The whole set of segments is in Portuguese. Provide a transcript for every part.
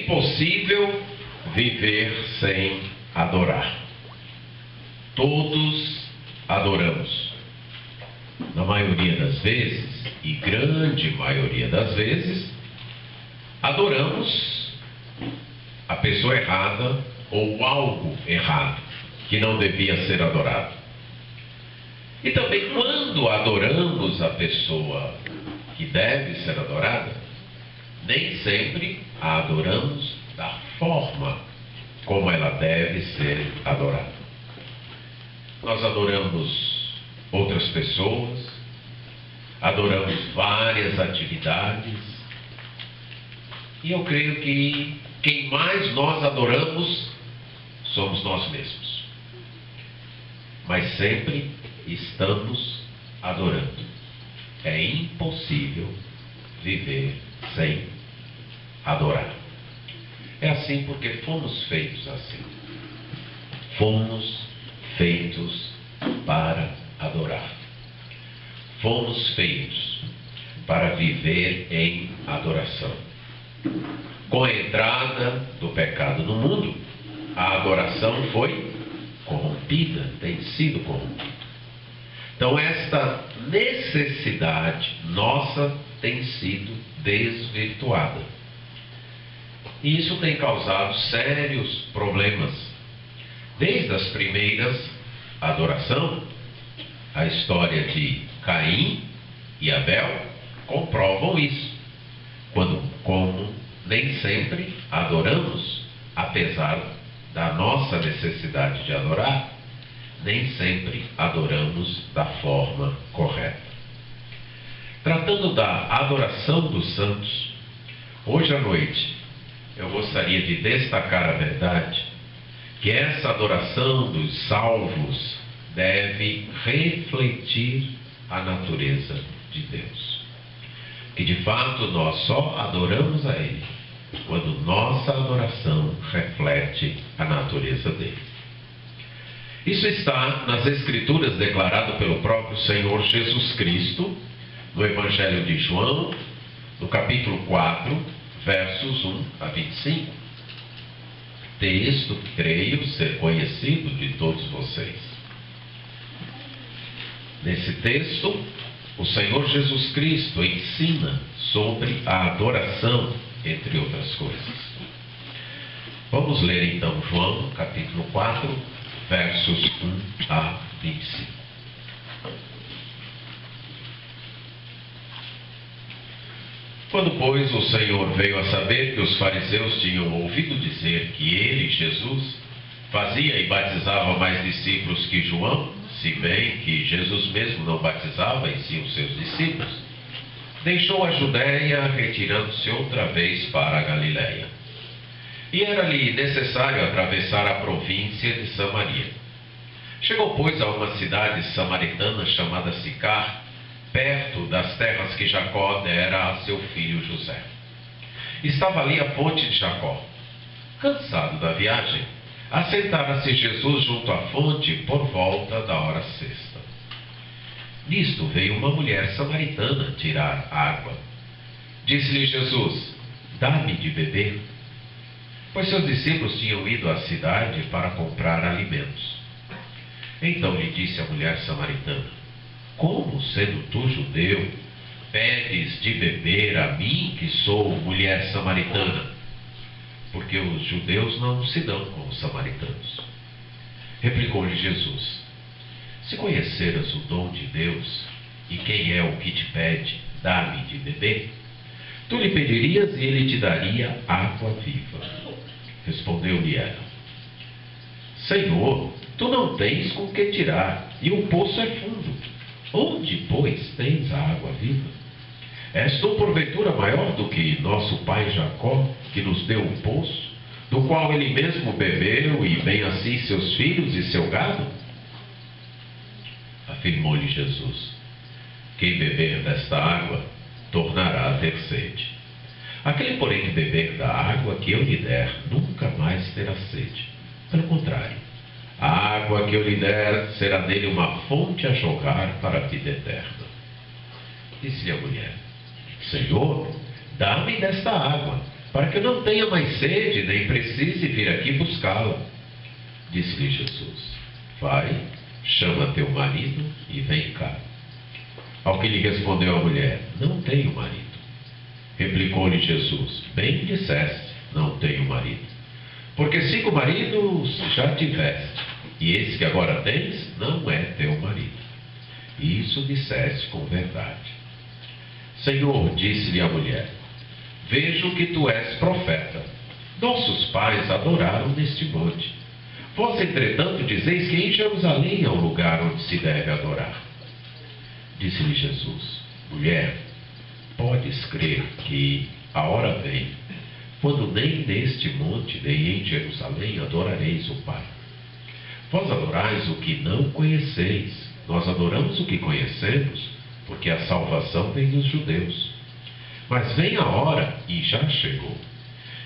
impossível viver sem adorar. Todos adoramos. Na maioria das vezes, e grande maioria das vezes, adoramos a pessoa errada ou algo errado que não devia ser adorado. E também quando adoramos a pessoa que deve ser adorada, nem sempre a adoramos da forma como ela deve ser adorada. Nós adoramos outras pessoas, adoramos várias atividades, e eu creio que quem mais nós adoramos somos nós mesmos. Mas sempre estamos adorando. É impossível viver sem adorar. É assim porque fomos feitos assim. Fomos feitos para adorar. Fomos feitos para viver em adoração. Com a entrada do pecado no mundo, a adoração foi corrompida, tem sido corrompida. Então esta necessidade nossa tem sido desvirtuada. E isso tem causado sérios problemas. Desde as primeiras adoração, a história de Caim e Abel comprovam isso. Como nem sempre adoramos, apesar da nossa necessidade de adorar, nem sempre adoramos da forma correta. Tratando da adoração dos santos, hoje à noite eu gostaria de destacar a verdade que essa adoração dos salvos deve refletir a natureza de Deus. Que de fato nós só adoramos a Ele quando nossa adoração reflete a natureza dele. Isso está nas Escrituras declarado pelo próprio Senhor Jesus Cristo, no Evangelho de João, no capítulo 4, versos 1 a 25. Texto que creio ser conhecido de todos vocês. Nesse texto, o Senhor Jesus Cristo ensina sobre a adoração, entre outras coisas. Vamos ler então João, capítulo 4, versos 1 a 25. Quando, pois, o Senhor veio a saber que os fariseus tinham ouvido dizer que ele, Jesus, fazia e batizava mais discípulos que João, se bem que Jesus mesmo não batizava e sim os seus discípulos, deixou a Judéia, retirando-se outra vez para a Galiléia. E era-lhe necessário atravessar a província de Samaria. Chegou, pois, a uma cidade samaritana chamada Sicar, perto das terras que Jacó dera a seu filho José. Estava ali a fonte de Jacó. Cansado da viagem, assentara-se Jesus junto à fonte por volta da hora sexta. Nisto veio uma mulher samaritana tirar água. Disse-lhe Jesus: dá-me de beber. Pois seus discípulos tinham ido à cidade para comprar alimentos. Então lhe disse a mulher samaritana: como, sendo tu judeu, pedes de beber a mim, que sou mulher samaritana? Porque os judeus não se dão com os samaritanos. Replicou-lhe Jesus: se conheceras o dom de Deus, e quem é o que te pede, dá-me de beber, tu lhe pedirias e ele te daria água viva. Respondeu-lhe ela: Senhor, tu não tens com que tirar, e o poço é fundo. Onde, pois, tens a água viva? És tu, porventura, maior do que nosso pai Jacó, que nos deu um poço, do qual ele mesmo bebeu, e bem assim seus filhos e seu gado? Afirmou-lhe Jesus: quem beber desta água, tornará a ter sede. Aquele, porém, que beber da água que eu lhe der, nunca mais terá sede. Pelo contrário, a água que eu lhe der será nele uma fonte a jorrar para a vida eterna. Disse-lhe a mulher: Senhor, dá-me desta água, para que eu não tenha mais sede, nem precise vir aqui buscá-la. Disse-lhe Jesus: vai, chama teu marido e vem cá. Ao que lhe respondeu a mulher: não tenho marido. Replicou-lhe Jesus: bem disseste, não tenho marido. Porque 5 maridos já tiveste, e esse que agora tens não é teu marido. Isso disseste com verdade. Senhor, disse-lhe a mulher, vejo que tu és profeta. Nossos pais adoraram neste monte. Vós, entretanto, dizeis que em Jerusalém é o lugar onde se deve adorar. Disse-lhe Jesus: mulher, podes crer que a hora vem, quando nem neste monte, nem em Jerusalém adorareis o Pai. Vós adorais o que não conheceis, nós adoramos o que conhecemos, porque a salvação vem dos judeus. Mas vem a hora, e já chegou,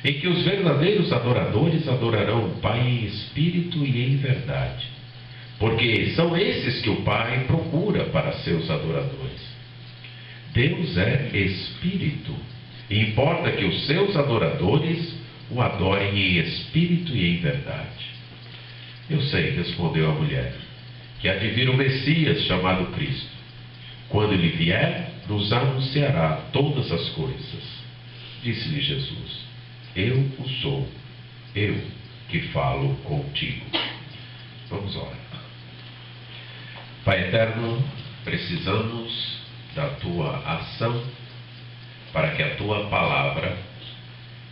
em que os verdadeiros adoradores adorarão o Pai em espírito e em verdade, porque são esses que o Pai procura para seus adoradores. Deus é espírito, e importa que os seus adoradores o adorem em espírito e em verdade. Eu sei, respondeu a mulher, que há de vir o Messias, chamado Cristo. Quando ele vier, nos anunciará todas as coisas. Disse-lhe Jesus: eu o sou, eu que falo contigo. Vamos orar. Pai eterno, precisamos da tua ação para que a tua palavra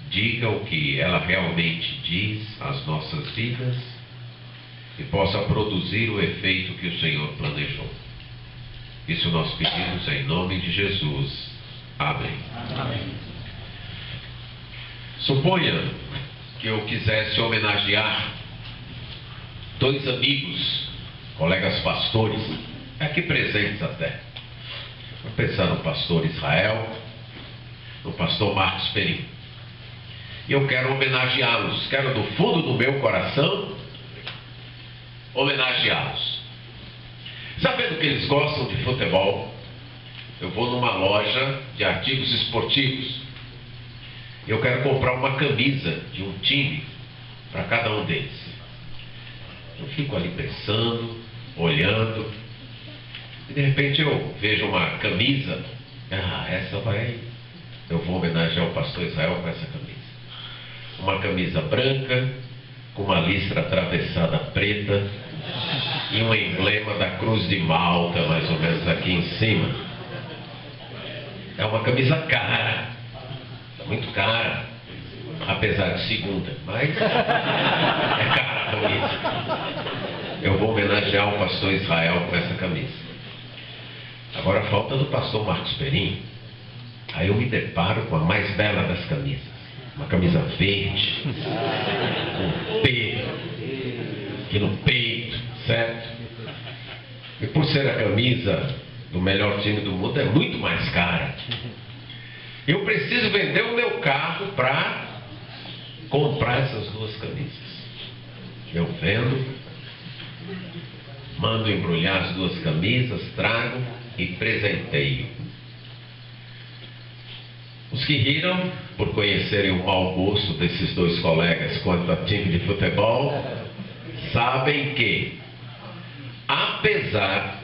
diga o que ela realmente diz às nossas vidas e possa produzir o efeito que o Senhor planejou. Isso nós pedimos em nome de Jesus. Amém. Amém. Suponha que eu quisesse homenagear 2 amigos, colegas pastores, aqui presentes até. Vou pensar no pastor Israel, no pastor Marcos Perim. E eu quero homenageá-los, quero do fundo do meu coração homenageá-los. Sabendo que eles gostam de futebol, eu vou numa loja de artigos esportivos. Eu quero comprar uma camisa de um time para cada um deles. Eu fico ali pensando, olhando, e de repente eu vejo uma camisa. Eu vou homenagear o pastor Israel com essa camisa. Uma camisa branca, com uma listra atravessada preta e um emblema da Cruz de Malta, mais ou menos aqui em cima. É uma camisa cara, muito cara, apesar de segunda, mas é cara a camisa. Eu vou homenagear o pastor Israel com essa camisa. Agora falta do pastor Marcos Perim. Aí eu me deparo com a mais bela das camisas, uma camisa verde, com P aqui no peito, certo? E por ser a camisa do melhor time do mundo, é muito mais cara. Eu preciso vender o meu carro para comprar essas 2 camisas. Eu vendo, mando embrulhar as 2 camisas, trago e presenteio. Os que riram por conhecerem o mau gosto desses 2 colegas quanto a time de futebol, sabem que, apesar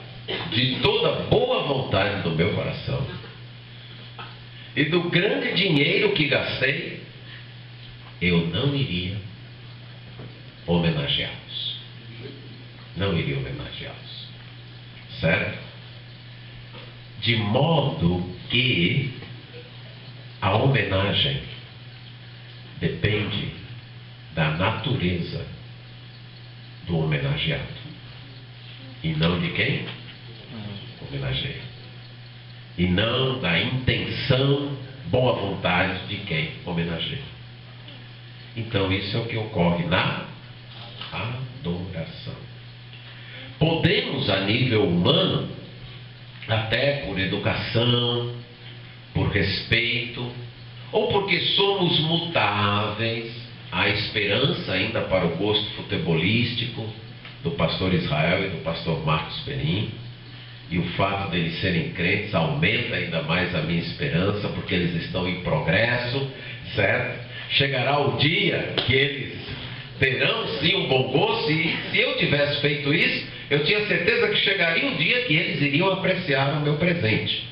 de toda a boa vontade do meu coração e do grande dinheiro que gastei, eu não iria homenageá-los. Não iria homenageá-los. Certo? De modo que a homenagem depende da natureza do homenageado e não de quem homenageia, e não da intenção, boa vontade de quem homenageia. Então isso é o que ocorre na adoração. Podemos, a nível humano, até por educação, por respeito, ou porque somos mutáveis, há esperança ainda para o gosto futebolístico do pastor Israel e do pastor Marcos Perim, E o fato deles serem crentes aumenta ainda mais a minha esperança, porque eles estão em progresso, certo? Chegará o dia que eles terão sim um bom gosto, e se eu tivesse feito isso, eu tinha certeza que chegaria um dia que eles iriam apreciar o meu presente.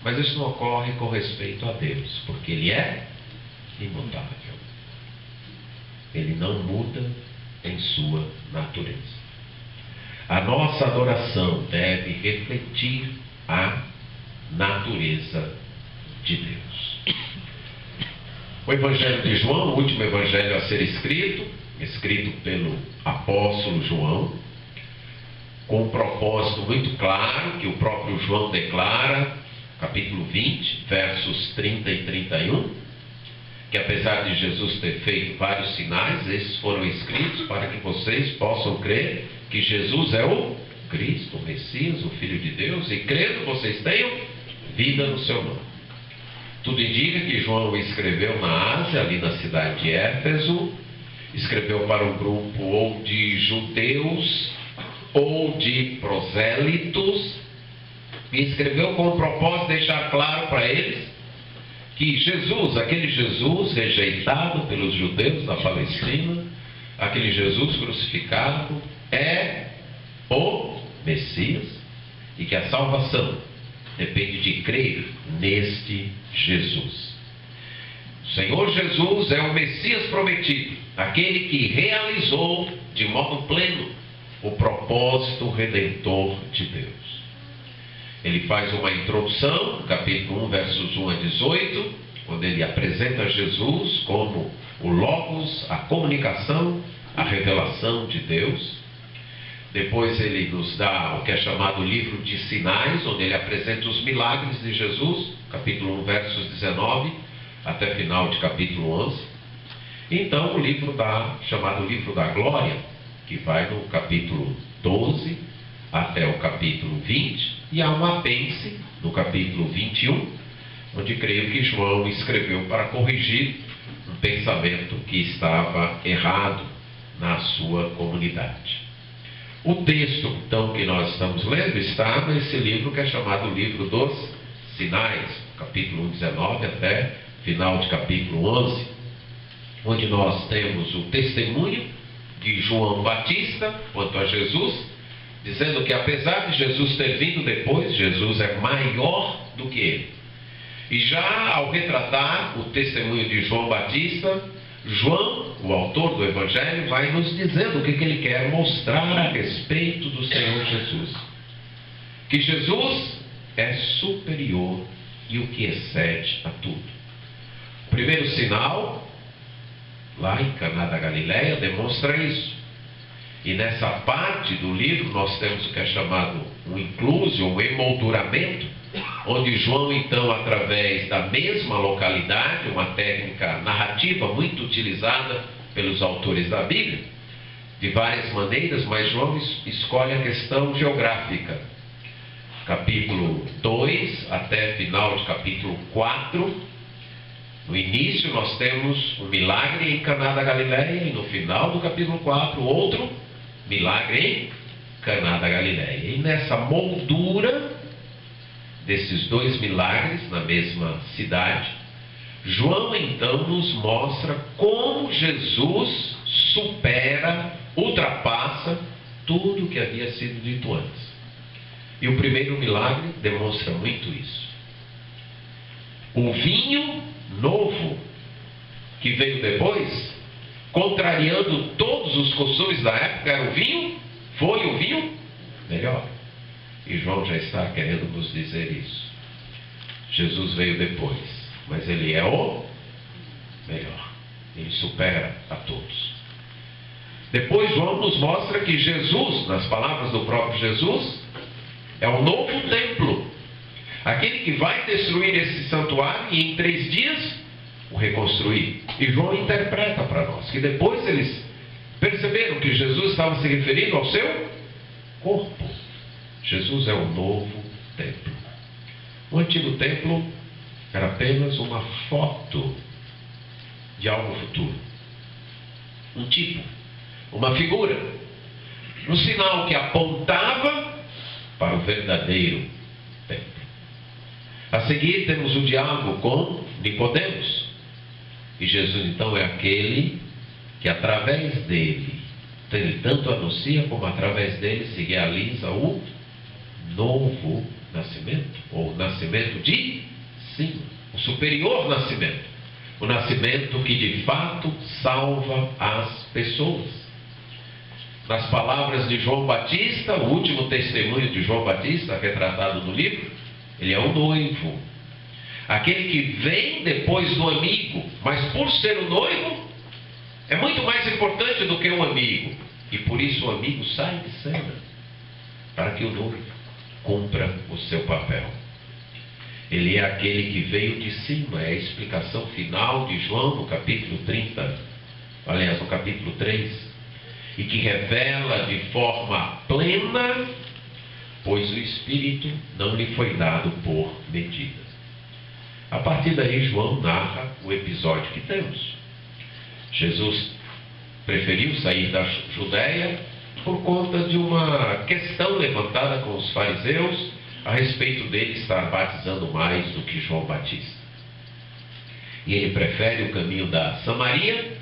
Mas isso não ocorre com respeito a Deus, porque Ele é imutável. Ele não muda em sua natureza. A nossa adoração deve refletir a natureza de Deus. O Evangelho de João, o último evangelho a ser escrito pelo apóstolo João, com um propósito muito claro, que o próprio João declara, capítulo 20, versos 30 e 31, que apesar de Jesus ter feito vários sinais, esses foram escritos para que vocês possam crer que Jesus é o Cristo, o Messias, o Filho de Deus, e crendo vocês tenham vida no seu nome. Tudo indica que João escreveu na Ásia, ali na cidade de Éfeso, escreveu para um grupo ou de judeus ou de prosélitos, e escreveu com o propósito de deixar claro para eles que Jesus, aquele Jesus rejeitado pelos judeus da Palestina, aquele Jesus crucificado, é o Messias, e que a salvação depende de crer neste Jesus. O Senhor Jesus é o Messias prometido, aquele que realizou de modo pleno o propósito redentor de Deus. Ele faz uma introdução, capítulo 1, versos 1 a 18, quando ele apresenta Jesus como o Logos, a comunicação, a revelação de Deus. Depois ele nos dá o que é chamado livro de sinais, onde ele apresenta os milagres de Jesus, capítulo 1, versos 19, até final de capítulo 11. Então o livro chamado livro da glória, que vai no capítulo 12 até o capítulo 20, e há um apêndice no capítulo 21, onde creio que João escreveu para corrigir um pensamento que estava errado na sua comunidade. O texto, então, que nós estamos lendo está nesse livro que é chamado Livro dos Sinais, capítulo 19 até final de capítulo 11, onde nós temos o testemunho de João Batista quanto a Jesus, dizendo que apesar de Jesus ter vindo depois, Jesus é maior do que ele. E já ao retratar o testemunho de João Batista, João, o autor do Evangelho, vai nos dizendo o que ele quer mostrar a respeito do Senhor Jesus. Que Jesus é superior e o que excede a tudo. O primeiro sinal, lá em Caná da Galileia, demonstra isso. E nessa parte do livro nós temos o que é chamado um inclusio, um emolduramento, onde João então, através da mesma localidade, uma técnica narrativa muito utilizada pelos autores da Bíblia, de várias maneiras, mas João escolhe a questão geográfica. Capítulo 2 até final de capítulo 4, no início nós temos um milagre em Caná da Galileia, e no final do capítulo 4, outro milagre em Caná da Galileia. E nessa moldura desses dois milagres na mesma cidade, João então nos mostra como Jesus supera, ultrapassa tudo o que havia sido dito antes. E o primeiro milagre demonstra muito isso. O vinho novo que veio depois, contrariando todos os costumes da época, era o vinho, foi o vinho melhor. E João já está querendo nos dizer isso. Jesus veio depois, mas ele é o melhor. Ele supera a todos. Depois João nos mostra que Jesus, nas palavras do próprio Jesus, é o novo templo. Aquele que vai destruir esse santuário e em 3 dias o reconstruir. E João interpreta para nós que depois eles perceberam que Jesus estava se referindo ao seu corpo. Jesus é o novo templo. O antigo templo era apenas uma foto de algo futuro. Um tipo, uma figura, um sinal que apontava para o verdadeiro templo. A seguir temos o diálogo com Nicodemos. E Jesus então é aquele que através dele, ele tanto anuncia como através dele se realiza o novo nascimento, ou nascimento de cima, o superior nascimento, o nascimento que de fato salva as pessoas. Nas palavras de João Batista, o último testemunho de João Batista, retratado no livro, ele é o noivo, aquele que vem depois do amigo, mas por ser o noivo, é muito mais importante do que o amigo, e por isso o amigo sai de cena, para que o noivo cumpra o seu papel. Ele é aquele que veio de cima, é a explicação final de João no capítulo 30, aliás, no capítulo 3, e que revela de forma plena, pois o Espírito não lhe foi dado por medida. A partir daí, João narra o episódio que temos. Jesus preferiu sair da Judéia por conta de uma questão levantada com os fariseus a respeito dele estar batizando mais do que João Batista. E ele prefere o caminho da Samaria,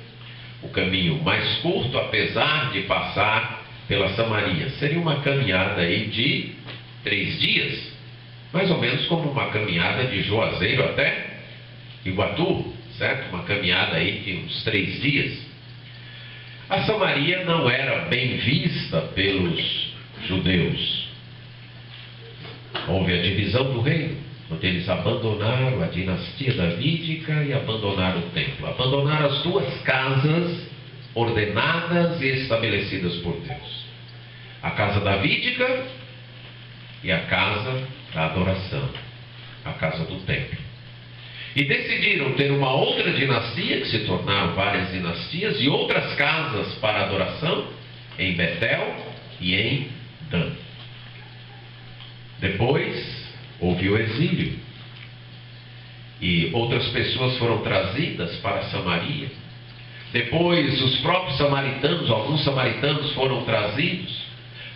o caminho mais curto, apesar de passar pela Samaria. Seria uma caminhada aí de 3 dias, mais ou menos como uma caminhada de Juazeiro até Iguatu, certo? Uma caminhada aí de uns 3 dias. A Samaria não era bem vista pelos judeus. Houve a divisão do reino, onde eles abandonaram a dinastia davídica e abandonaram o templo. Abandonaram as 2 casas ordenadas e estabelecidas por Deus. A casa davídica e a casa da adoração, a casa do templo. E decidiram ter uma outra dinastia, que se tornaram várias dinastias, e outras casas para adoração, em Betel e em Dan. Depois, houve o exílio. E outras pessoas foram trazidas para Samaria. Depois, os próprios samaritanos, alguns samaritanos foram trazidos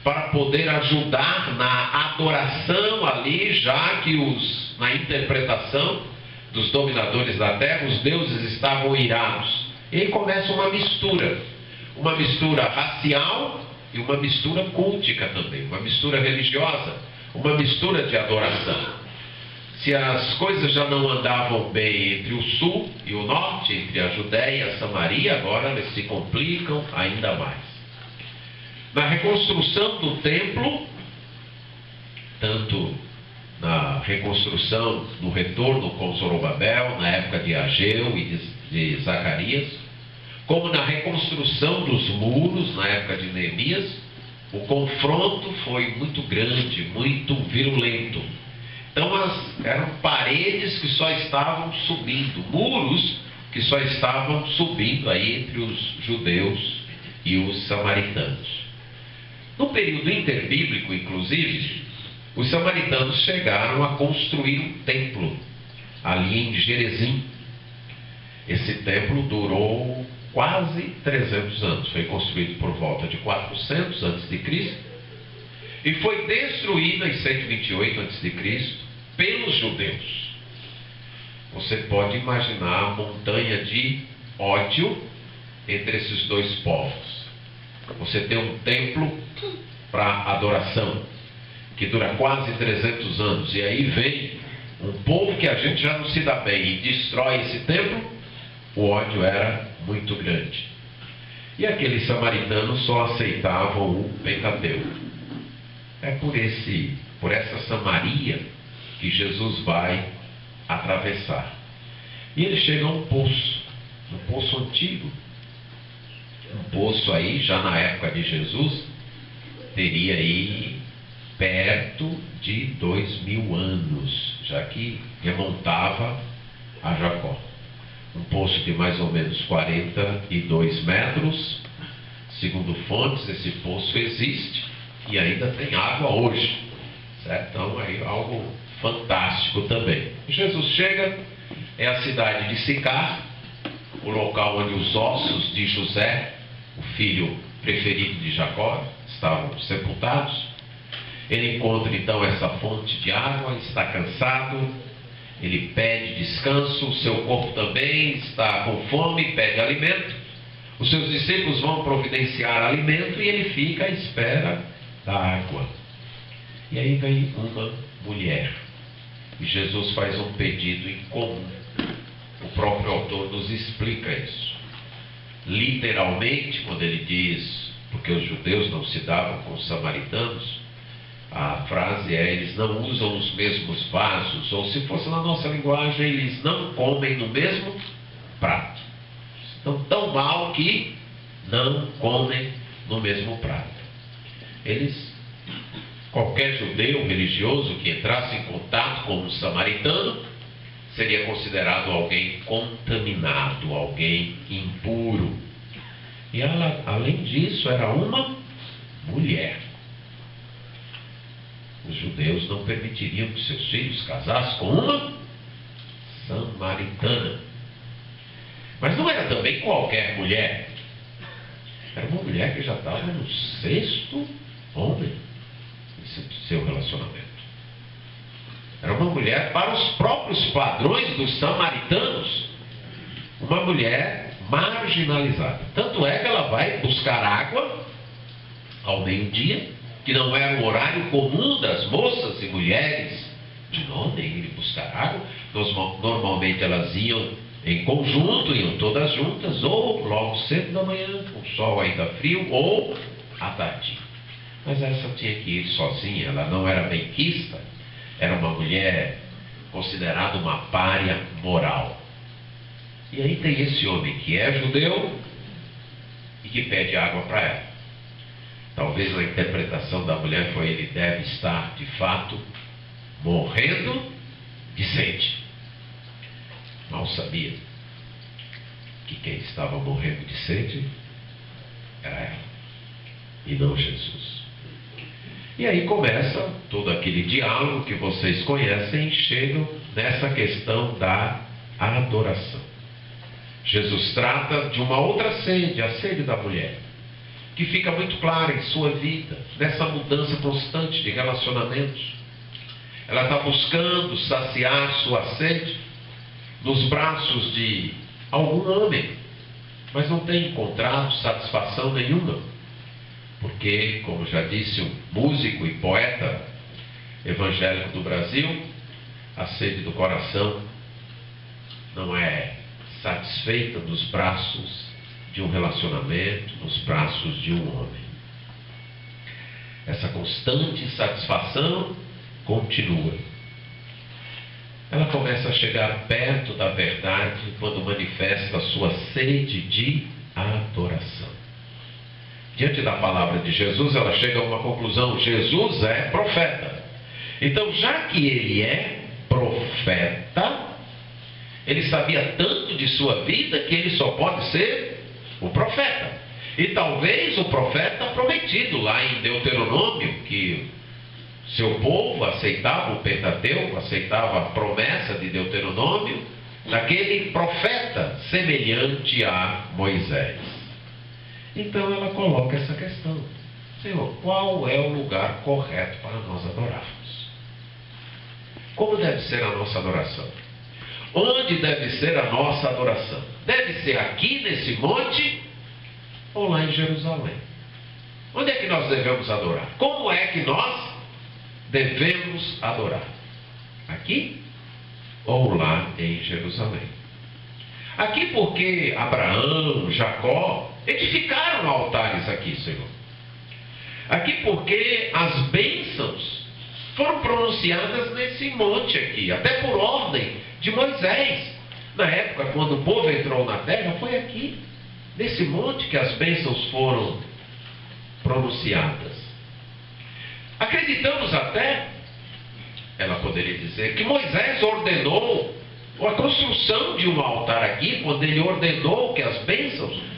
para poder ajudar na adoração ali, já que na interpretação dos dominadores da terra, os deuses estavam irados. E aí começa uma mistura racial e uma mistura cultica também, uma mistura religiosa, uma mistura de adoração. Se as coisas já não andavam bem entre o sul e o norte, entre a Judéia e a Samaria, agora eles se complicam ainda mais. Na reconstrução do templo, tanto na reconstrução, no retorno com Zorobabel, na época de Ageu e de Zacarias, como na reconstrução dos muros, na época de Neemias, o confronto foi muito grande, muito virulento. Então eram paredes que só estavam subindo, muros que só estavam subindo aí entre os judeus e os samaritanos. No período interbíblico, inclusive, os samaritanos chegaram a construir um templo ali em Gerezim. Esse templo durou quase 300 anos. Foi construído por volta de 400 a.C. e foi destruído em 128 a.C. pelos judeus. Você pode imaginar a montanha de ódio entre esses 2 povos. Você tem um templo para adoração que dura quase 300 anos, e aí vem um povo que a gente já não se dá bem e destrói esse templo. O ódio era muito grande. E aqueles samaritanos só aceitavam o Pentateuco. É por essa Samaria que Jesus vai atravessar. E ele chega a um poço antigo. Um poço aí, já na época de Jesus, teria aí perto de 2000 anos, já que remontava a Jacó. Um poço de mais ou menos 42 metros. Segundo fontes, esse poço existe e ainda tem água hoje, certo? Então é algo fantástico também. Jesus chega, é a cidade de Sicar, o local onde os ossos de José, o filho preferido de Jacó, estavam sepultados. Ele encontra então essa fonte de água, está cansado, ele pede descanso, o seu corpo também está com fome, pede alimento. Os seus discípulos vão providenciar alimento e ele fica à espera da água. E aí vem uma mulher. E Jesus faz um pedido incomum. O próprio autor nos explica isso. Literalmente, quando ele diz, porque os judeus não se davam com os samaritanos, a frase é: eles não usam os mesmos vasos, ou se fosse na nossa linguagem, eles não comem no mesmo prato. Estão tão mal que não comem no mesmo prato. Qualquer judeu religioso que entrasse em contato com um samaritano seria considerado alguém contaminado, alguém impuro. E ela, além disso, era uma mulher. Os judeus não permitiriam que seus filhos casassem com uma samaritana. Mas não era também qualquer mulher. Era uma mulher que já estava no 6º homem em seu relacionamento. Era uma mulher, para os próprios padrões dos samaritanos, uma mulher marginalizada. Tanto é que ela vai buscar água ao meio-dia, que não era o horário comum das moças e mulheres de nome irem buscar água. Normalmente elas iam em conjunto, iam todas juntas, ou logo cedo da manhã, com o sol ainda frio, ou à tarde. Mas essa tinha que ir sozinha, ela não era benquista, era uma mulher considerada uma pária moral. E aí tem esse homem que é judeu e que pede água para ela. Talvez a interpretação da mulher foi: ele deve estar de fato morrendo de sede. Mal sabia que quem estava morrendo de sede era ela e não Jesus. E aí começa todo aquele diálogo que vocês conhecem e chegam nessa questão da adoração. Jesus trata de uma outra sede, a sede da mulher, que fica muito clara em sua vida, nessa mudança constante de relacionamentos. Ela está buscando saciar sua sede nos braços de algum homem, mas não tem encontrado satisfação nenhuma. Porque, como já disse um músico e poeta evangélico do Brasil, a sede do coração não é satisfeita nos braços de um relacionamento, nos braços de um homem. Essa constante insatisfação continua. Ela começa a chegar perto da verdade quando manifesta a sua sede de adoração. Diante da palavra de Jesus, ela chega a uma conclusão: Jesus é profeta. Então, já que ele é profeta, ele sabia tanto de sua vida que ele só pode ser o profeta. E talvez o profeta prometido lá em Deuteronômio, que seu povo aceitava o Pentateuco, aceitava a promessa de Deuteronômio, daquele profeta semelhante a Moisés. Então ela coloca essa questão: Senhor, qual é o lugar correto para nós adorarmos? Como deve ser a nossa adoração? Onde deve ser a nossa adoração? Deve ser aqui nesse monte ou lá em Jerusalém? Onde é que nós devemos adorar? Como é que nós devemos adorar? Aqui ou lá em Jerusalém? Aqui porque Abraão, Jacó edificaram altares aqui, Senhor. Aqui porque as bênçãos foram pronunciadas nesse monte aqui, até por ordem de Moisés. Na época, quando o povo entrou na terra, foi aqui, nesse monte, que as bênçãos foram pronunciadas. Acreditamos até, ela poderia dizer, que Moisés ordenou a construção de um altar aqui, quando ele ordenou que as bênçãos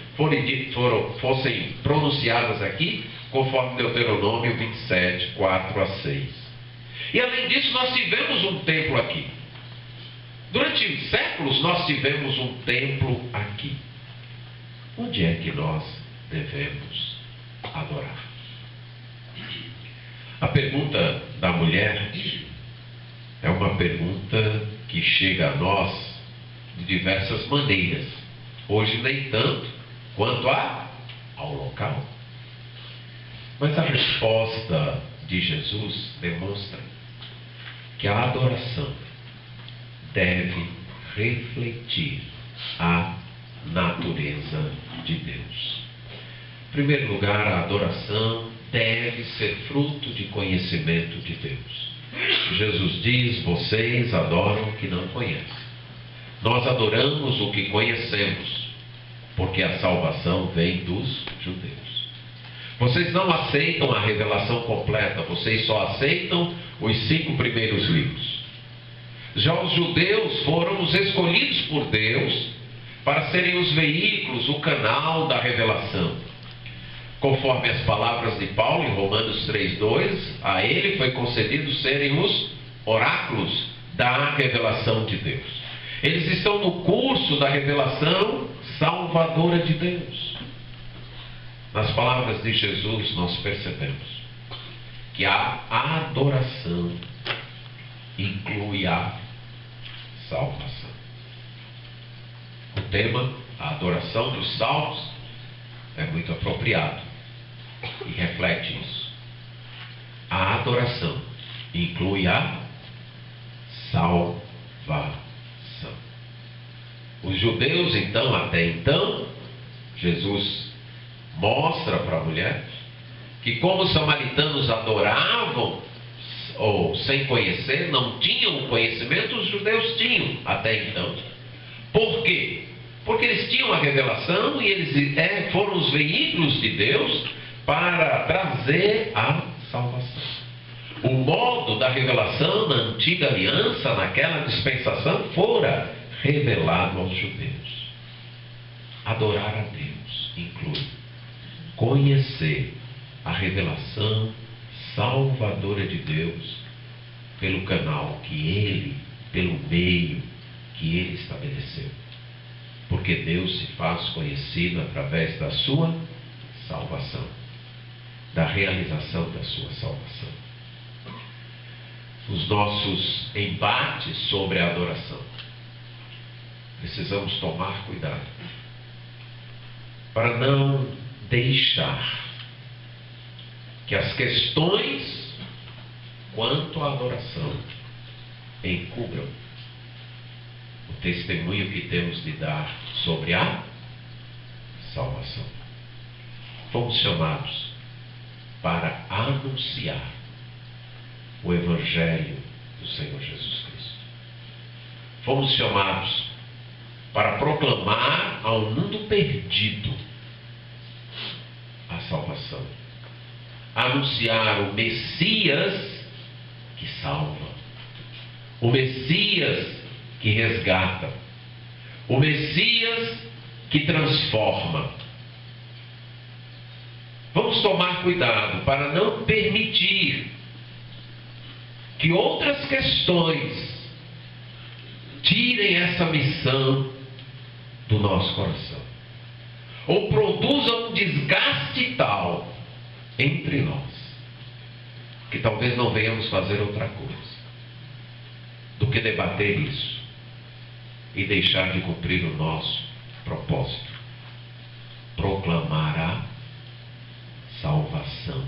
fossem pronunciadas aqui, conforme Deuteronômio 27, 4 a 6. E além disso, nós tivemos um templo aqui. Durante séculos, nós tivemos um templo aqui. Onde é que nós devemos adorar? A pergunta da mulher é uma pergunta que chega a nós de diversas maneiras. Hoje nem tanto quanto ao local. Mas a resposta de Jesus demonstra que a adoração deve refletir a natureza de Deus. Em primeiro lugar, a adoração deve ser fruto de conhecimento de Deus. Jesus diz: vocês adoram o que não conhecem. Nós adoramos o que conhecemos, porque a salvação vem dos judeus. Vocês não aceitam a revelação completa, vocês só aceitam os 5 primeiros livros. Já os judeus foram os escolhidos por Deus para serem os veículos, o canal da revelação. Conforme as palavras de Paulo em Romanos 3:2, a ele foi concedido serem os oráculos da revelação de Deus. Eles estão no curso da revelação salvadora de Deus. Nas palavras de Jesus nós percebemos que a adoração inclui a salvação. O tema, a adoração dos salvos, é muito apropriado e reflete isso. A adoração inclui a salvação. Os judeus, então, até então, Jesus mostra para a mulher que, como os samaritanos adoravam, ou sem conhecer, não tinham o conhecimento, os judeus tinham até então. Por quê? Porque eles tinham a revelação e eles foram os veículos de Deus para trazer a salvação. O modo da revelação na antiga aliança, naquela dispensação, fora revelado aos judeus. Adorar a Deus inclui conhecer a revelação salvadora de Deus pelo canal que Ele, pelo meio que Ele estabeleceu. Porque Deus se faz conhecido através da sua salvação, da realização da sua salvação. Os nossos embates sobre a adoração, precisamos tomar cuidado para não deixar que as questões quanto à adoração encubram o testemunho que temos de dar sobre a salvação. Fomos chamados para anunciar o Evangelho do Senhor Jesus Cristo. Fomos chamados para proclamar ao mundo perdido a salvação. Anunciar o Messias que salva, o Messias que resgata, o Messias que transforma. Vamos tomar cuidado para não permitir que outras questões tirem essa missão do nosso coração, ou produzam um desgaste tal entre nós, que talvez não venhamos fazer outra coisa do que debater isso e deixar de cumprir o nosso propósito: proclamar a salvação.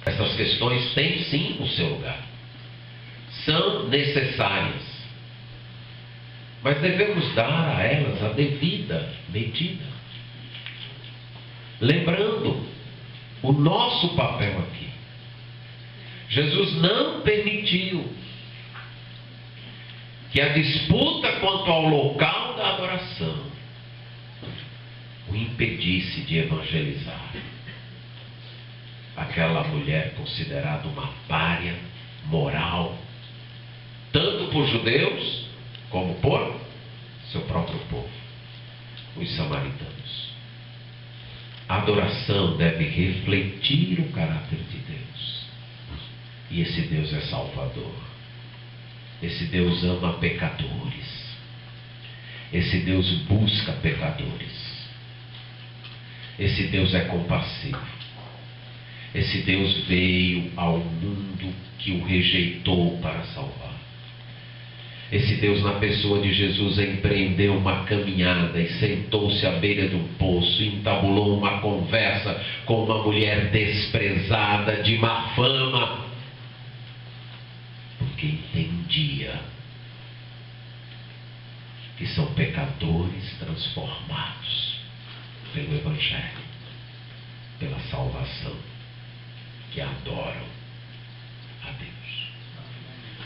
Essas questões têm sim o seu lugar, são necessárias, mas devemos dar a elas a devida medida, lembrando o nosso papel aqui. Jesus não permitiu que a disputa quanto ao local da adoração o impedisse de evangelizar aquela mulher considerada uma pária moral, tanto por judeus como por seu próprio povo, os samaritanos. A adoração deve refletir o caráter de Deus. E esse Deus é salvador. Esse Deus ama pecadores. Esse Deus busca pecadores. Esse Deus é compassivo. Esse Deus veio ao mundo que o rejeitou para salvar. Esse Deus, na pessoa de Jesus, empreendeu uma caminhada e sentou-se à beira de um poço e entabulou uma conversa com uma mulher desprezada, de má fama, porque entendia que são pecadores transformados pelo Evangelho, pela salvação, que adoram a Deus.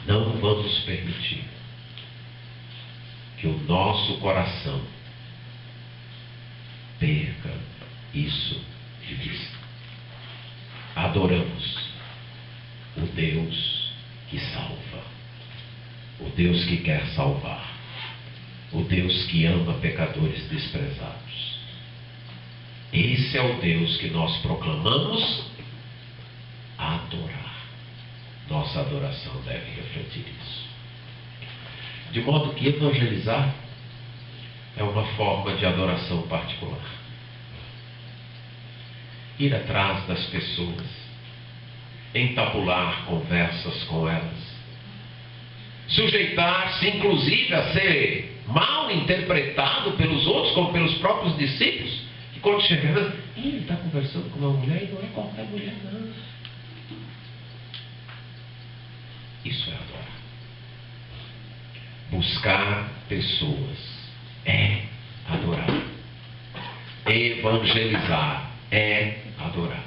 Não vamos permitir que o nosso coração perca isso de vista. Adoramos o Deus que salva, o Deus que quer salvar, o Deus que ama pecadores desprezados. Esse é o Deus que nós proclamamos adorar. Nossa adoração deve refletir isso. De modo que evangelizar é uma forma de adoração particular. Ir atrás das pessoas, entabular conversas com elas, sujeitar-se inclusive a ser mal interpretado pelos outros, como pelos próprios discípulos, que quando chegaram, ele está conversando com uma mulher e não é qualquer mulher, não. Isso é adorar. Buscar pessoas é adorar. Evangelizar é adorar.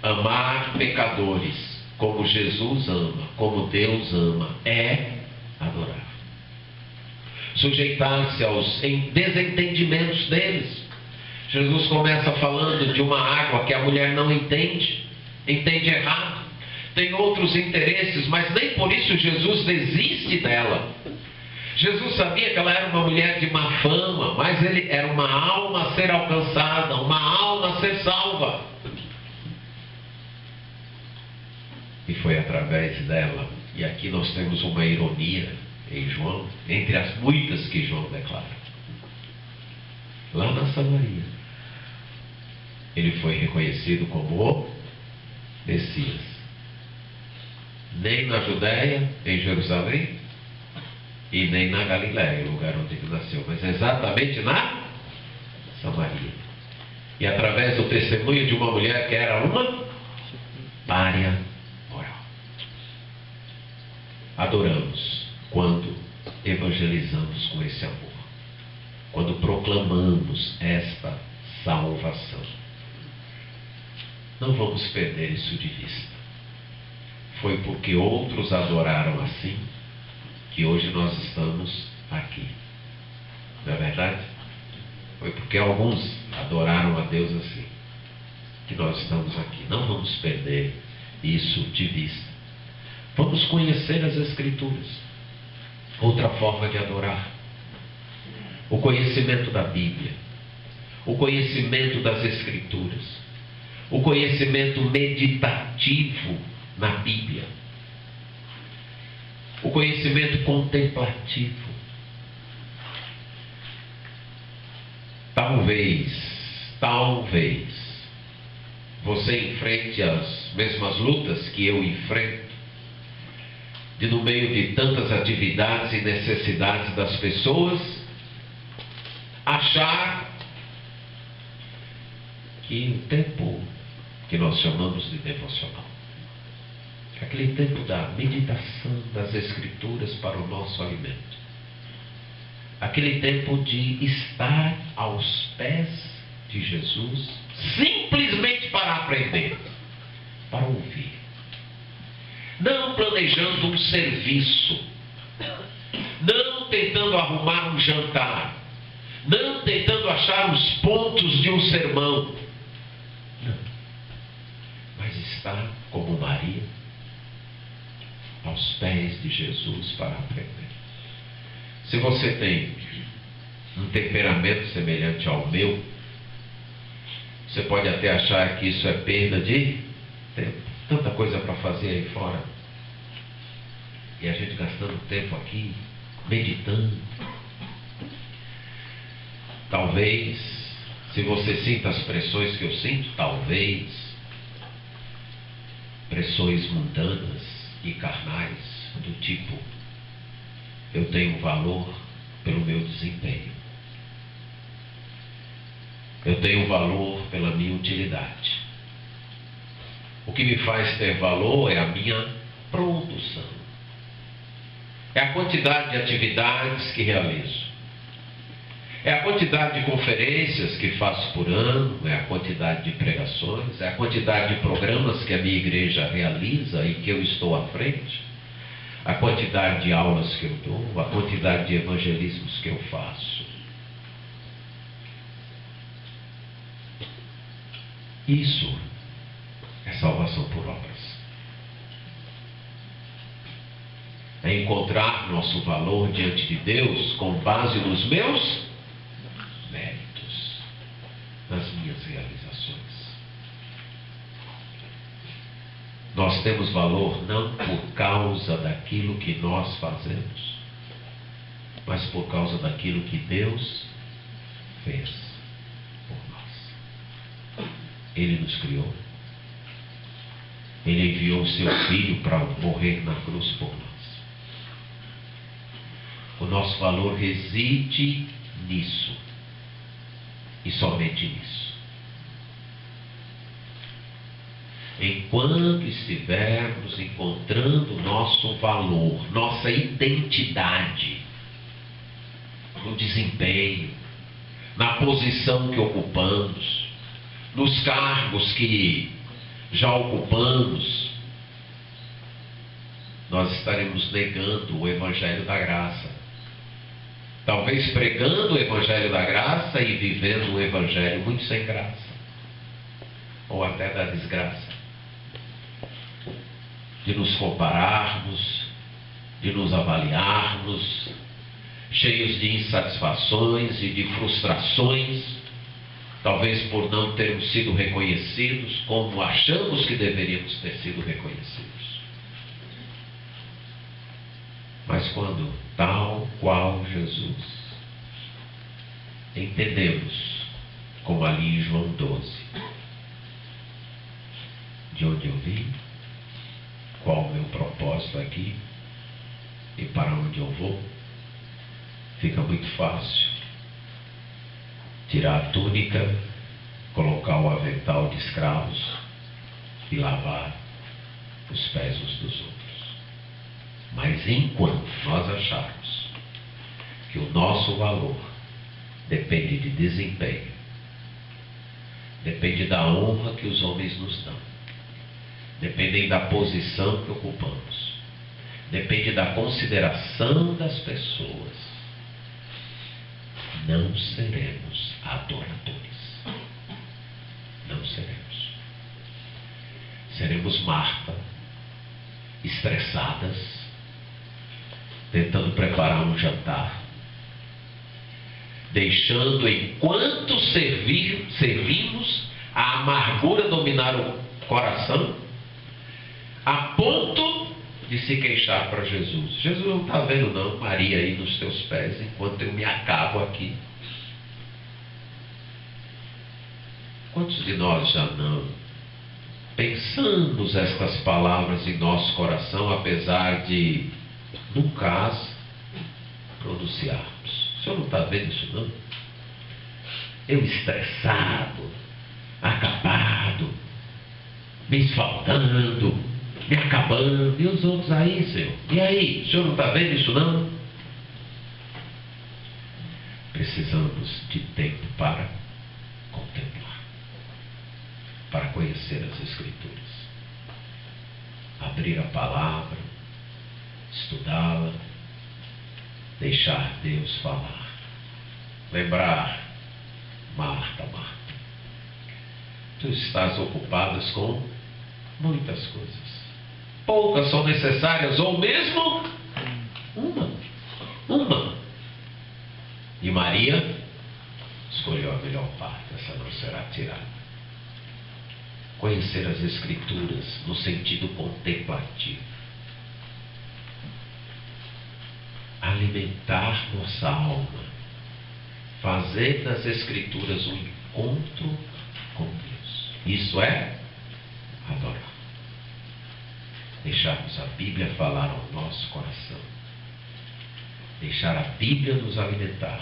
Amar pecadores como Jesus ama, como Deus ama, é adorar. Sujeitar-se aos desentendimentos deles. Jesus começa falando de uma água que a mulher não entende errado. Tem outros interesses, mas nem por isso Jesus desiste dela. Jesus sabia que ela era uma mulher de má fama, mas ele era uma alma a ser alcançada, uma alma a ser salva. E foi através dela, e aqui nós temos uma ironia em João, entre as muitas que João declara. Lá na Samaria, ele foi reconhecido como o Messias. Nem na Judéia, em Jerusalém, e nem na Galiléia, o lugar onde ele nasceu, mas exatamente na Samaria. E através do testemunho de uma mulher que era uma pária moral. Adoramos quando evangelizamos com esse amor, quando proclamamos esta salvação. Não vamos perder isso de vista. Foi porque outros adoraram assim que hoje nós estamos aqui. Não é verdade? Foi porque alguns adoraram a Deus assim que nós estamos aqui. Não vamos perder isso de vista. Vamos conhecer as Escrituras. Outra forma de adorar. O conhecimento da Bíblia. O conhecimento das Escrituras. O conhecimento meditativo na Bíblia, o conhecimento contemplativo. Talvez você enfrente as mesmas lutas que eu enfrento, de no meio de tantas atividades e necessidades das pessoas, achar que o tempo que nós chamamos de devocional, aquele tempo da meditação das Escrituras para o nosso alimento, aquele tempo de estar aos pés de Jesus, simplesmente para aprender, para ouvir, não planejando um serviço, não tentando arrumar um jantar, não tentando achar os pontos de um sermão, não, mas estar como Maria, aos pés de Jesus para aprender. Se você tem um temperamento semelhante ao meu, você pode até achar que isso é perda de tempo. Tanta coisa para fazer aí fora. E a gente gastando tempo aqui, meditando. Talvez, se você sinta as pressões que eu sinto, talvez pressões mundanas e carnais do tipo: eu tenho valor pelo meu desempenho, eu tenho valor pela minha utilidade, o que me faz ter valor é a minha produção, é a quantidade de atividades que realizo, é a quantidade de conferências que faço por ano, é a quantidade de pregações, é a quantidade de programas que a minha igreja realiza e que eu estou à frente, a quantidade de aulas que eu dou, a quantidade de evangelismos que eu faço. Isso é salvação por obras. É encontrar nosso valor diante de Deus com base nos meus méritos, nas minhas realizações. Nós temos valor não por causa daquilo que nós fazemos, mas por causa daquilo que Deus fez por nós. Ele nos criou. Ele enviou o seu Filho para morrer na cruz por nós. O nosso valor reside nisso, e somente nisso. Enquanto estivermos encontrando nosso valor, nossa identidade, no desempenho, na posição que ocupamos, nos cargos que já ocupamos, nós estaremos negando o Evangelho da Graça. Talvez pregando o Evangelho da Graça e vivendo um Evangelho muito sem graça, ou até da desgraça. De nos compararmos, de nos avaliarmos, cheios de insatisfações e de frustrações, talvez por não termos sido reconhecidos como achamos que deveríamos ter sido reconhecidos. Mas quando, tal qual Jesus, entendemos, como ali em João 12, de onde eu vim, qual o meu propósito aqui e para onde eu vou, fica muito fácil tirar a túnica, colocar o avental de escravos e lavar os pés uns dos outros. Mas enquanto nós acharmos que o nosso valor depende de desempenho, depende da honra que os homens nos dão, dependem da posição que ocupamos, depende da consideração das pessoas, não seremos adoradores. Não seremos. Seremos Marta, estressadas, tentando preparar um jantar, deixando enquanto servimos a amargura dominar o coração, a ponto de se queixar para Jesus. Jesus não está vendo não, Maria aí nos teus pés, enquanto eu me acabo aqui. Quantos de nós já não pensamos estas palavras em nosso coração, apesar de, no caso, pronunciarmos? O senhor não está vendo isso não? Eu estressado, acabado, me esfaldando, me acabando, e os outros aí, Senhor? E aí, o senhor não está vendo isso não? Precisamos de tempo para contemplar, para conhecer as Escrituras, abrir a palavra, estudá-la, deixar Deus falar, lembrar: Marta, Marta, tu estás ocupadas com muitas coisas, poucas são necessárias, ou mesmo uma. E Maria escolheu a melhor parte, essa não será tirada. Conhecer as Escrituras no sentido contemplativo, alimentar nossa alma, fazer das Escrituras um encontro com Deus. Isso é adorar. deixarmos a Bíblia falar ao nosso coração. Deixar a Bíblia nos alimentar.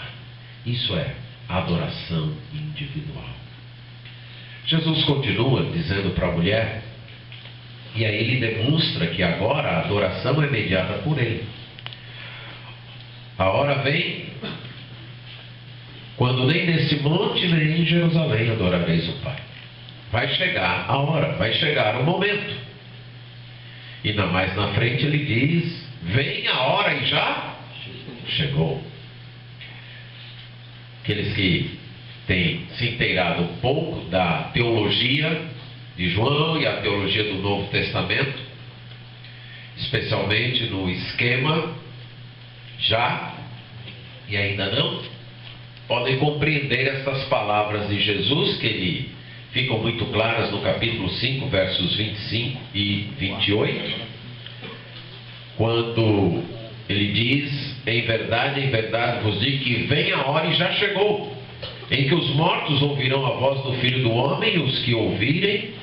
Isso é adoração individual. Jesus continua dizendo para a mulher, e aí ele demonstra que agora a adoração é mediada por ele. A hora vem, quando nem nesse monte nem em Jerusalém adorareis o Pai. Vai chegar a hora, vai chegar o momento. E ainda mais na frente ele diz, vem a hora e já chegou. Aqueles que têm se inteirado um pouco da teologia de João e a teologia do Novo Testamento, especialmente no esquema já e ainda não, podem compreender essas palavras de Jesus, que ele ficam muito claras no capítulo 5, versos 25 e 28, quando ele diz, em verdade vos digo que vem a hora e já chegou, em que os mortos ouvirão a voz do Filho do Homem, e os que ouvirem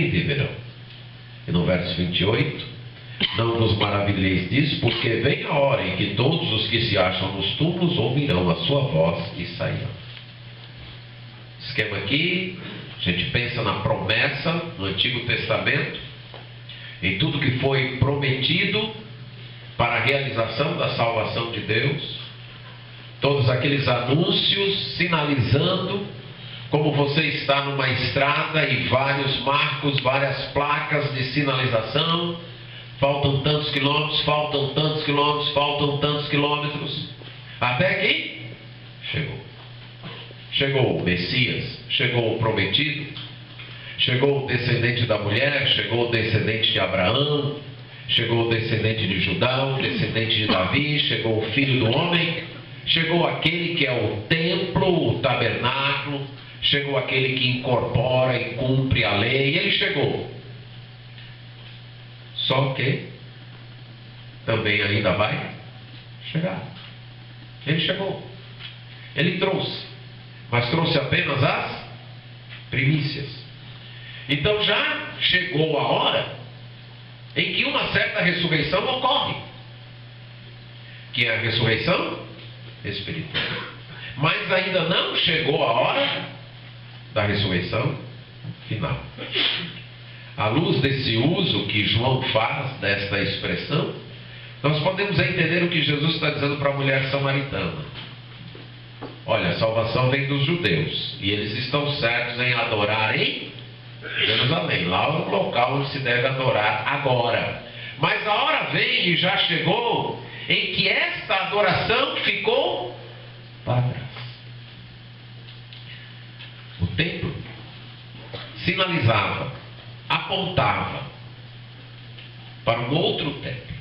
viverão. E no verso 28, não vos maravilheis disso, porque vem a hora em que todos os que se acham nos túmulos ouvirão a sua voz e sairão. Esquema aqui, a gente pensa na promessa no Antigo Testamento, em tudo que foi prometido para a realização da salvação de Deus, todos aqueles anúncios sinalizando como você está numa estrada e vários marcos, várias placas de sinalização, faltam tantos quilômetros, faltam tantos quilômetros, faltam tantos quilômetros, até que chegou. Chegou o Messias, chegou o prometido, chegou o descendente da mulher, chegou o descendente de Abraão, chegou o descendente de Judá, o descendente de Davi, chegou o Filho do Homem, chegou aquele que é o templo, o tabernáculo, chegou aquele que incorpora e cumpre a lei, ele chegou. Só que também ainda vai chegar. Ele chegou. Ele trouxe. Mas trouxe apenas as primícias. Então já chegou a hora em que uma certa ressurreição ocorre, que é a ressurreição espiritual. Mas ainda não chegou a hora da ressurreição final. À luz desse uso que João faz desta expressão, nós podemos entender o que Jesus está dizendo para a mulher samaritana. Olha, a salvação vem dos judeus, e eles estão certos em adorar em Jerusalém. Lá é o local onde se deve adorar agora. Mas a hora vem e já chegou em que esta adoração ficou para trás. O templo sinalizava, apontava para um outro templo.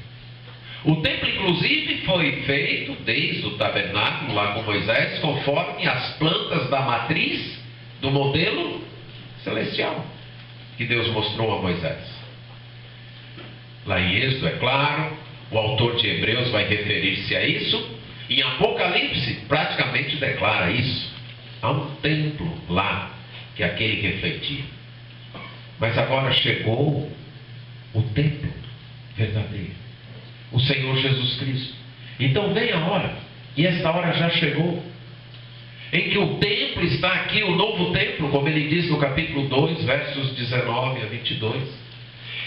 O templo, inclusive, foi feito desde o tabernáculo lá com Moisés, conforme as plantas da matriz do modelo celestial que Deus mostrou a Moisés. Lá em Êxodo, é claro, o autor de Hebreus vai referir-se a isso. Em Apocalipse, praticamente declara isso. Há um templo lá, que é aquele refletia. Mas agora chegou o templo verdadeiro, o Senhor Jesus Cristo. Então vem a hora, e esta hora já chegou, em que o templo está aqui, o novo templo, como ele diz no capítulo 2, versos 19 a 22,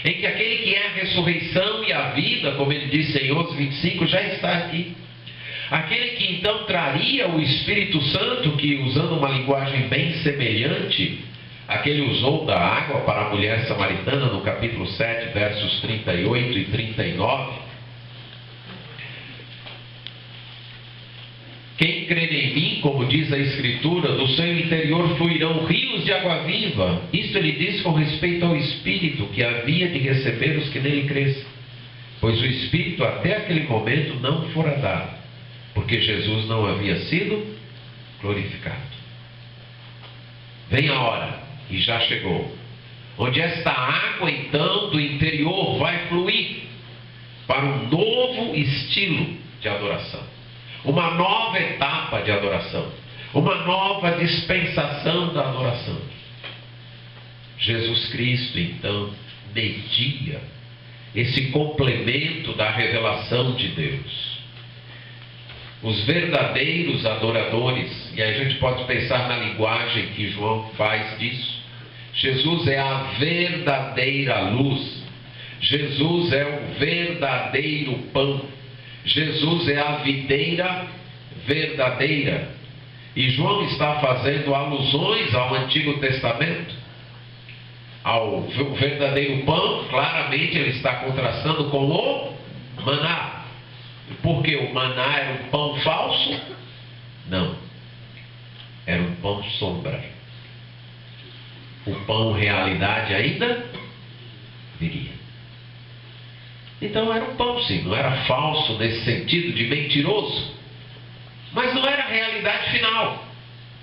em que aquele que é a ressurreição e a vida, como ele disse em 11:25, já está aqui. Aquele que então traria o Espírito Santo, que usando uma linguagem bem semelhante a que ele usou da água para a mulher samaritana no capítulo 7, versos 38 e 39. Quem crer em mim, como diz a Escritura, do seu interior fluirão rios de água viva. Isso ele diz com respeito ao Espírito que havia de receber os que nele crescem, pois o Espírito até aquele momento não fora dado, porque Jesus não havia sido glorificado. Vem a hora, e já chegou, onde esta água então do interior vai fluir para um novo estilo de adoração, uma nova etapa de adoração, uma nova dispensação da adoração. Jesus Cristo então media esse complemento da revelação de Deus. Os verdadeiros adoradores, e aí a gente pode pensar na linguagem que João faz disso. Jesus é a verdadeira luz. Jesus é o verdadeiro pão. Jesus é a videira verdadeira. E João está fazendo alusões ao Antigo Testamento. Ao verdadeiro pão, claramente ele está contrastando com o maná. Porque o maná era um pão falso? Não. Era um pão sombra. O pão realidade ainda viria. Então era um pão sim, não era falso nesse sentido de mentiroso. Mas não era a realidade final.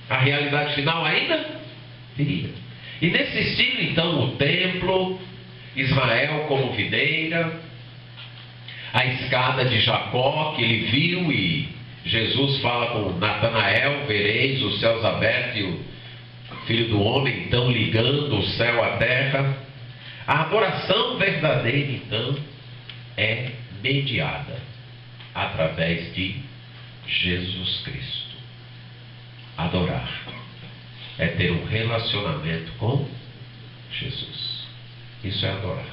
A realidade final ainda viria. E nesse estilo então o templo, Israel como videira, a escada de Jacó que ele viu e Jesus fala com Natanael, vereis os céus abertos e o Filho do Homem então ligando o céu à terra. A adoração verdadeira então é mediada através de Jesus Cristo. Adorar é ter um relacionamento com Jesus. Isso é adorar.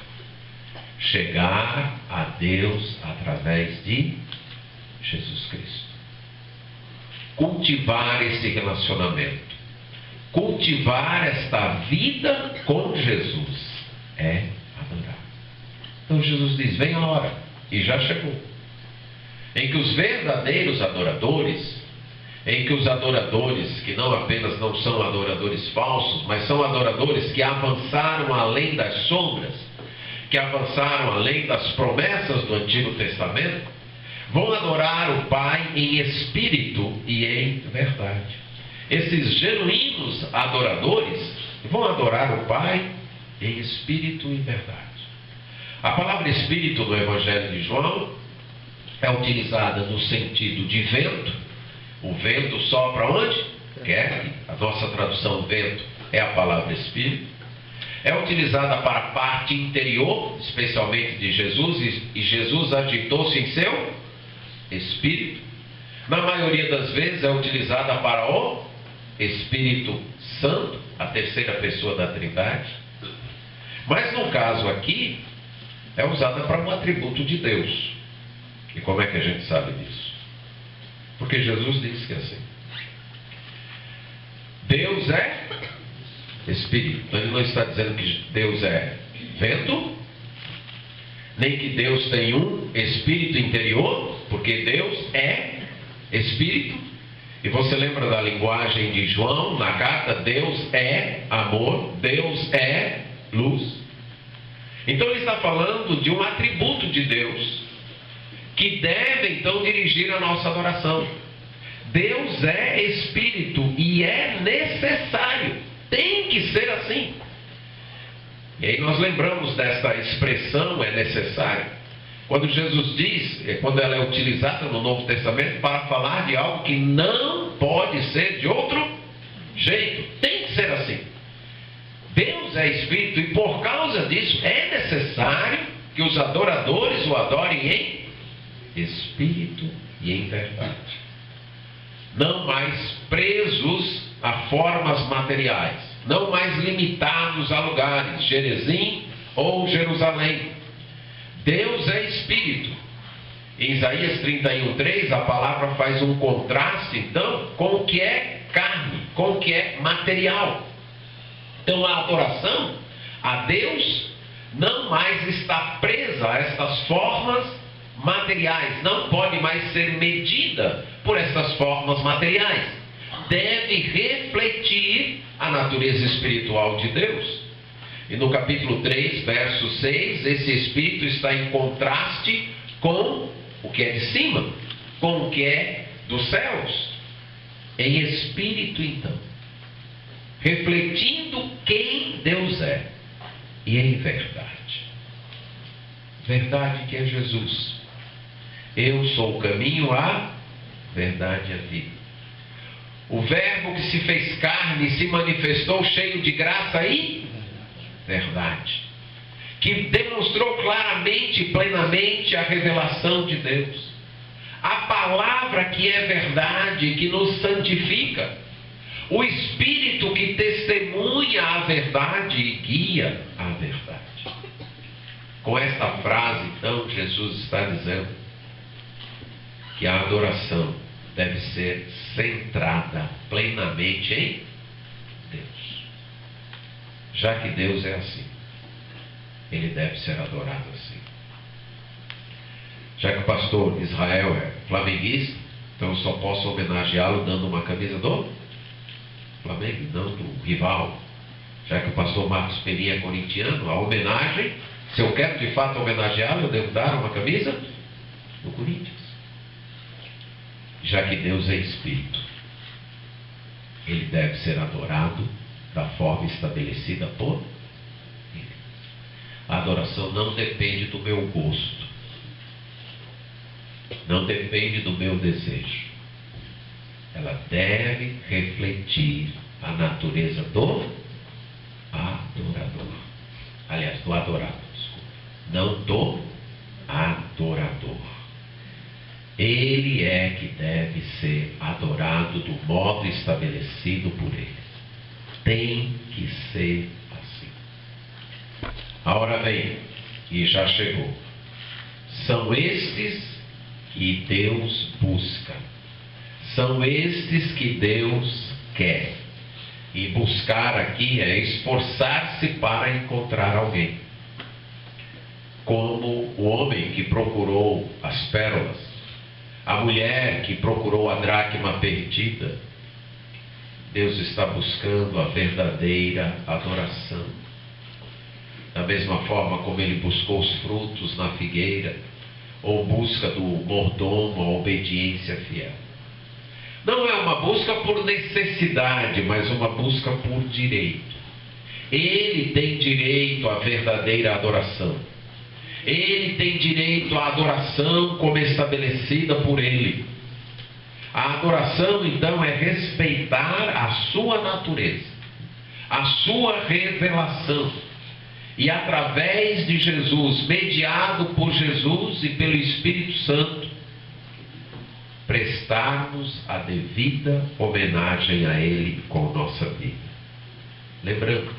Chegar a Deus através de Jesus Cristo. Cultivar esse relacionamento. Cultivar esta vida com Jesus é adorar. Então Jesus diz, vem a hora, e já chegou, em que os verdadeiros adoradores, em que os adoradores que não apenas não são adoradores falsos, mas são adoradores que avançaram além das sombras, que avançaram além das promessas do Antigo Testamento, vão adorar o Pai em espírito e em verdade. Esses genuínos adoradores vão adorar o Pai em espírito e verdade. A palavra espírito no Evangelho de João é utilizada no sentido de vento. O vento sopra onde quer. A nossa tradução vento é a palavra espírito. É utilizada para a parte interior, especialmente de Jesus, e Jesus agitou-se em seu espírito. Na maioria das vezes é utilizada para o Espírito Santo, a terceira pessoa da Trindade. Mas no caso aqui, é usada para um atributo de Deus. E como é que a gente sabe disso? Porque Jesus disse que é assim. Deus é Espírito. Então ele não está dizendo que Deus é vento, nem que Deus tem um espírito interior, porque Deus é Espírito. E você lembra da linguagem de João na carta? Deus é amor, Deus é luz. Então ele está falando de um atributo de Deus que deve então dirigir a nossa adoração. Deus é Espírito e é necessário, tem que ser assim. E aí nós lembramos dessa expressão, é necessário, quando Jesus diz, quando ela é utilizada no Novo Testamento para falar de algo que não pode ser de outro jeito, tem que ser assim. Deus é Espírito e por causa disso é necessário que os adoradores o adorem em Espírito e em verdade. Não mais presos a formas materiais, não mais limitados a lugares, Gerezim ou Jerusalém. Deus é Espírito. Em Isaías 31:3 a palavra faz um contraste então com o que é carne, com o que é material. Então a adoração a Deus não mais está presa a estas formas materiais, não pode mais ser medida por essas formas materiais. Deve refletir a natureza espiritual de Deus. E no capítulo 3, verso 6, esse Espírito está em contraste com o que é de cima, com o que é dos céus. Em espírito, então, refletindo quem Deus é, e em verdade. Verdade que é Jesus. Eu sou o caminho, a verdade e a vida. O Verbo que se fez carne se manifestou cheio de graça e verdade. que demonstrou claramente e plenamente a revelação de Deus. A palavra que é verdade, que nos santifica. O Espírito que testemunha a verdade e guia a verdade. Com esta frase, então, Jesus está dizendo que a adoração deve ser centrada plenamente em Deus. Já que Deus é assim, Ele deve ser adorado assim. Já que o pastor Israel é flamenguista, então eu só posso homenageá-lo dando uma camisa do Flamengo, não do rival. Já que o pastor Marcos Peninha é corintiano, a homenagem, se eu quero de fato homenageá-lo, eu devo dar uma camisa do Corinthians. Já que Deus é Espírito, Ele deve ser adorado da forma estabelecida por Ele. A adoração não depende do meu gosto, não depende do meu desejo. Ela deve refletir a natureza do adorador. Aliás, do adorado, desculpa. Não do adorador. Ele é que deve ser adorado do modo estabelecido por Ele. Tem que ser assim. A hora vem, e já chegou. São estes que Deus busca. São estes que Deus quer. E buscar aqui é esforçar-se para encontrar alguém. Como o homem que procurou as pérolas, a mulher que procurou a dracma perdida. Deus está buscando a verdadeira adoração. Da mesma forma como Ele buscou os frutos na figueira, ou busca do mordomo a obediência fiel. Não é uma busca por necessidade, mas uma busca por direito. Ele tem direito à verdadeira adoração. Ele tem direito à adoração como estabelecida por Ele. A adoração, então, é respeitar a sua natureza, a sua revelação. E através de Jesus, mediado por Jesus e pelo Espírito Santo, prestarmos a devida homenagem a Ele com nossa vida. Lembrando,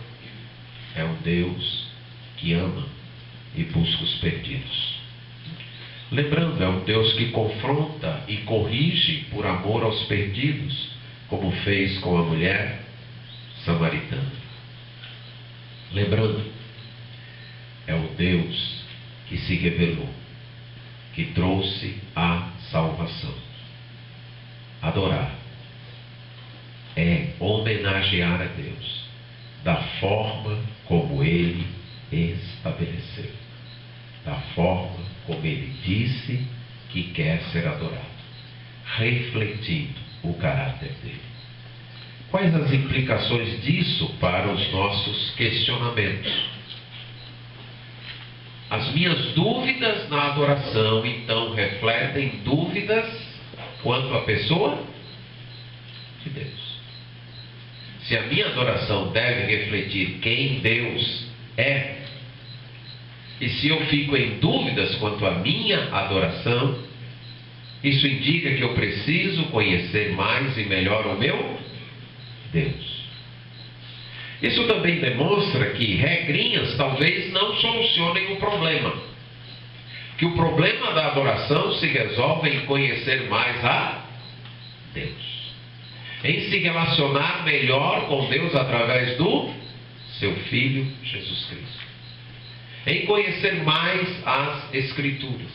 é um Deus que ama e busca os perdidos. Lembrando, é um Deus que confronta e corrige por amor aos perdidos, como fez com a mulher samaritana. Lembrando, é o Deus que se revelou, que trouxe a salvação. Adorar é homenagear a Deus da forma como Ele estabeleceu, da forma como Ele disse que quer ser adorado, refletindo o caráter dele. Quais as implicações disso para os nossos questionamentos? As minhas dúvidas na adoração, então, refletem dúvidas quanto à pessoa de Deus. Se a minha adoração deve refletir quem Deus é, e se eu fico em dúvidas quanto à minha adoração, isso indica que eu preciso conhecer mais e melhor o meu Deus. Isso também demonstra que regrinhas talvez não solucionem o problema. Que o problema da adoração se resolve em conhecer mais a Deus. Em se relacionar melhor com Deus através do seu Filho Jesus Cristo. Em conhecer mais as Escrituras.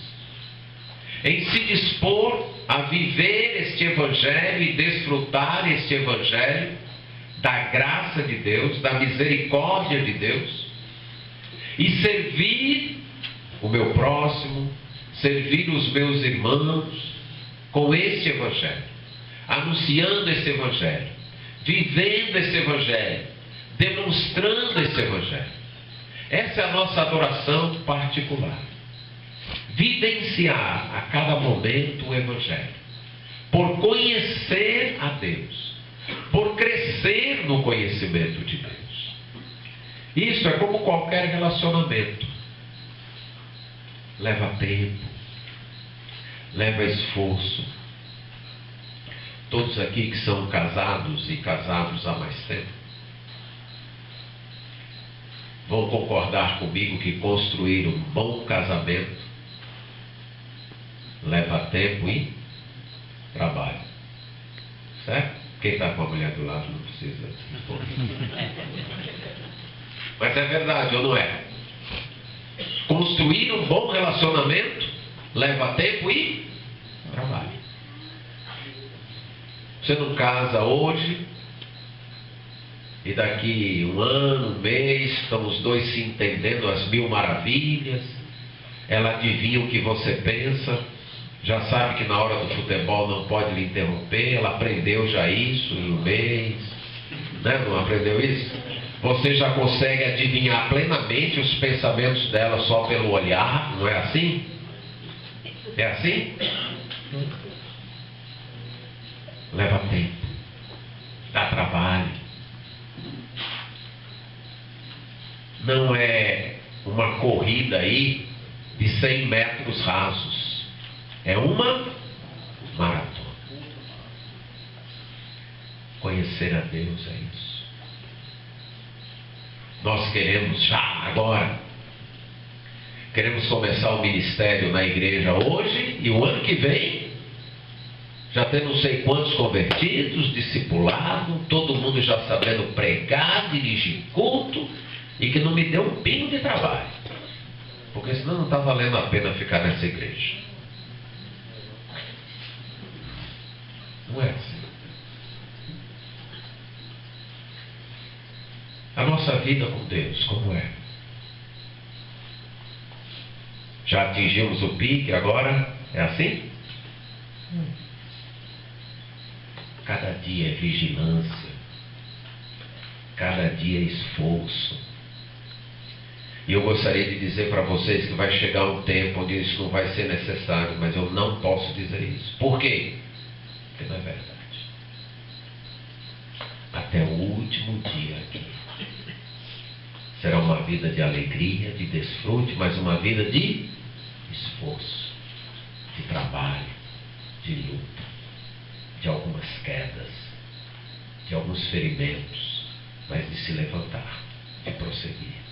Em se dispor a viver este Evangelho e desfrutar este Evangelho da graça de Deus, da misericórdia de Deus, e servir o meu próximo, servir os meus irmãos com este Evangelho, anunciando esse Evangelho, vivendo esse Evangelho, demonstrando esse Evangelho. Essa é a nossa adoração particular. Vivenciar a cada momento o Evangelho, por conhecer a Deus, por crescer no conhecimento de Deus. Isso é como qualquer relacionamento. leva tempo, leva esforço. Todos aqui que são casados e casados há mais tempo vão concordar comigo que construir um bom casamento leva tempo e trabalho. Certo? Quem está com a mulher do lado não precisa responder. Mas é verdade ou não é? Construir um bom relacionamento leva tempo e trabalho. Você não casa hoje e daqui um ano, um mês, estão os dois se entendendo às mil maravilhas. Ela adivinha o que você pensa, já sabe que na hora do futebol não pode lhe interromper. Ela aprendeu já isso em um mês, né? Não aprendeu isso? Você já consegue adivinhar plenamente os pensamentos dela só pelo olhar, não é assim? É assim? Leva tempo, dá trabalho. Não é uma corrida aí de 100 metros rasos. É uma maratona. Conhecer a Deus é isso. Nós queremos já, agora. Queremos começar o ministério na igreja hoje e o ano que vem já tem não sei quantos convertidos, discipulado, todo mundo já sabendo pregar, dirigir culto, e que não me deu um pingo de trabalho. Porque senão não está valendo a pena ficar nessa igreja. Não é assim. A nossa vida com Deus, como é? Já atingimos o pique, agora é assim? Cada dia é vigilância, cada dia é esforço. E eu gostaria de dizer para vocês que vai chegar um tempo onde isso não vai ser necessário, mas eu não posso dizer isso. Por quê? Porque não é verdade. Até o último dia aqui será uma vida de alegria, de desfrute, mas uma vida de esforço, de trabalho, de luta, de algumas quedas, de alguns ferimentos, mas de se levantar, de prosseguir.